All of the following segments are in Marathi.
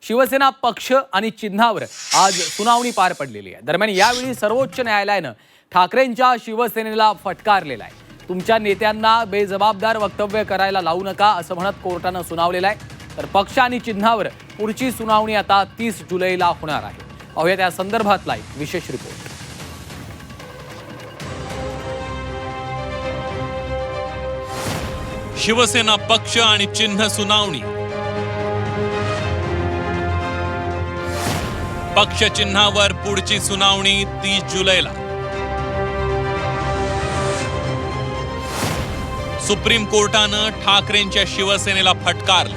शिवसेना पक्ष आणि चिन्हावर आज सुनावणी पार पडलेली आहे। दरम्यान यावेळी सर्वोच्च न्यायालयाने ठाकरेंच्या शिवसेनेला फटकारलेला आहे। तुमच्या नेत्यांना बेजबाबदार वक्तव्य करायला लावू नका असं म्हणत कोर्टाने सुनावलेलं आहे। तर पक्ष आणि चिन्हावर पुढची सुनावणी आता 30 जुलैला होणार आहे। पाहूया त्या संदर्भातला एक विशेष रिपोर्ट। शिवसेना पक्ष आणि चिन्ह सुनावणी। पक्ष चिन्हावर पुढची सुनावणी 30 जुलैला। सुप्रीम कोर्टानं ठाकरेंच्या शिवसेनेला फटकारलं।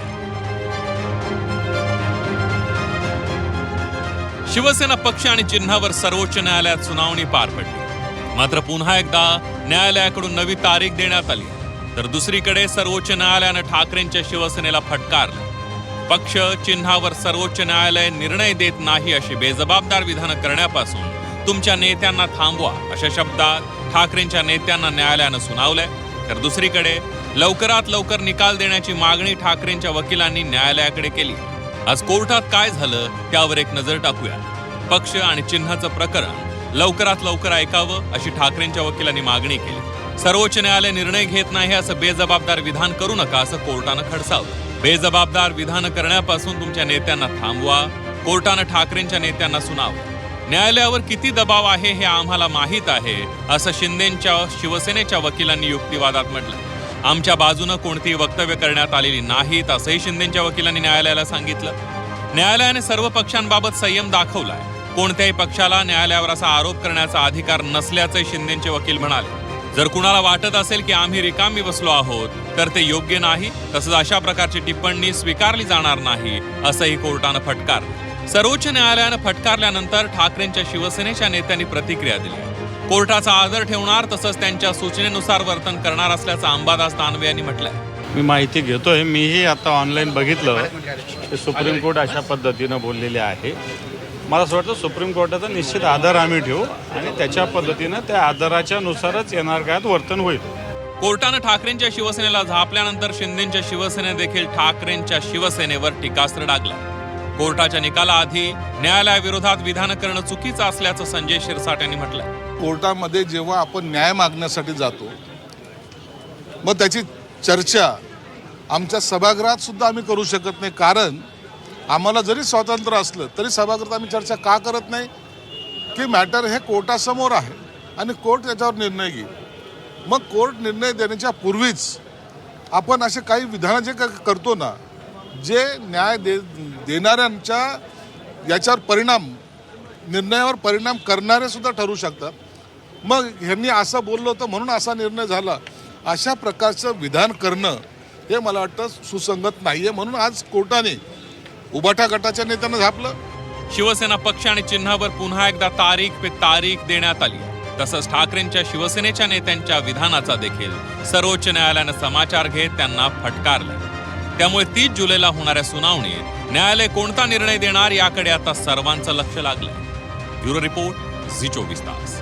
शिवसेना पक्ष आणि चिन्हावर सर्वोच्च न्यायालयात सुनावणी पार पडली। मात्र पुन्हा एकदा न्यायालयाकडून नवी तारीख देण्यात आली। तर दुसरीकडे सर्वोच्च न्यायालयाने ठाकरेंच्या शिवसेनेला फटकारलं। पक्ष चिन्हावर सर्वोच्च न्यायालय निर्णय देत नाही अशी बेजबाबदार विधानं करण्यापासून तुमच्या नेत्यांना थांबवा अशा शब्दात ठाकरेंच्या नेत्यांना न्यायालयानं सुनावलंय। तर दुसरीकडे लवकरात लवकर निकाल देण्याची मागणी ठाकरेंच्या वकिलांनी न्यायालयाकडे केली। आज कोर्टात काय झालं त्यावर एक नजर टाकूया। पक्ष आणि चिन्हाचं प्रकरण लवकरात लवकर ऐकावं अशी ठाकरेंच्या वकिलांनी मागणी केली। सर्वोच्च न्यायालय निर्णय घेत नाही असं बेजबाबदार विधान करू नका असं कोर्टानं खडसावलं। बेजबाबदार विधान करण्यापासून तुमच्या नेत्यांना थांबवा, कोर्टानं ठाकरेंच्या नेत्यांना सुनावलं। न्यायालयावर किती दबाव आहे हे आम्हाला माहीत आहे असं शिंदेंच्या शिवसेनेच्या वकिलांनी युक्तिवादात म्हटलं। आमच्या बाजूनं कोणतीही वक्तव्य करण्यात आलेली नाहीत असंही शिंदेंच्या वकिलांनी न्यायालयाला सांगितलं। न्यायालयाने सर्व पक्षांबाबत संयम दाखवलाय। कोणत्याही पक्षाला न्यायालयावर असा आरोप करण्याचा अधिकार नसल्याचंही शिंदेंचे वकील म्हणाले। जर कुणाला वाटत असेल की आम्ही रिकामी बसलो आहोत तर ते योग्य नाही, तसंच अशा प्रकारची टिप्पणी स्वीकारली जाणार नाही असंही कोर्टानं फटकारलं। सर्वोच्च न्यायालयानं फटकारल्यानंतर ठाकरेंच्या शिवसेनेच्या नेत्यांनी प्रतिक्रिया दिली। कोर्टाचा आदर ठेवणार तसंच त्यांच्या सूचनेनुसार वर्तन करणार असल्याचं अंबादास दानवे यांनी म्हटलंय। मी माहिती घेतोय, मीही आता ऑनलाईन बघितलं की सुप्रीम कोर्ट अशा पद्धतीनं बोललेले आहे। मला असं वाटतं सुप्रीम कोर्टाचा निश्चित आदर आम्ही ठेवू आणि त्याच्या पद्धतीनं त्या आदराच्या नुसारच येणार काळात वर्तन होईल। कोर्टानं ठाकरेंच्या शिवसेनेला झापल्यानंतर शिंदेंच्या शिवसेने देखील ठाकरेंच्या शिवसेनेवर टीकास्त्र डागलं। कोर्टाच्या निकालाआधी न्यायालयाविरोधात विधान करणं चुकीचं असल्याचं संजय शिरसाट यांनी म्हटलंय। कोर्टामध्ये जेव्हा आपण न्याय मागण्यासाठी जातो मग त्याची चर्चा आमच्या सभागृहात सुद्धा आम्ही करू शकत नाही, कारण आम्हाला जरी स्वातंत्र्य असलं तरी सभागृहात आम्ही चर्चा का करत नाही की मॅटर हे कोर्टासमोर आहे आणि कोर्ट त्याच्यावर निर्णय घेईल। मग कोर्ट निर्णय देण्याच्या पूर्वीच आपण असे काही विधानं जे करतो ना, जे न्याय देणाऱ्यांच्या याच्यावर परिणाम, निर्णयावर परिणाम करणारे सुद्धा ठरू शकतात। मग ह्यांनी असं बोललं होतं म्हणून असा निर्णय झाला, अशा प्रकारचं विधान करणं हे मला वाटतं सुसंगत नाही आहे। म्हणून आज कोर्टाने उबाटा गटाच्या नेत्यांना झापलं। शिवसेना पक्ष आणि चिन्हावर पुन्हा एकदा तारीख पे तारीख देण्यात आली। तसंच ठाकरेंच्या शिवसेनेच्या नेत्यांच्या विधानाचा देखील सर्वोच्च न्यायालयानं समाचार घेत त्यांना फटकारलं। त्यामुळे 30 जुलैला होणाऱ्या सुनावणीत न्यायालय कोणता निर्णय देणार याकडे आता सर्वांचं लक्ष लागलंय। ब्युरो रिपोर्ट, झी 24 तास।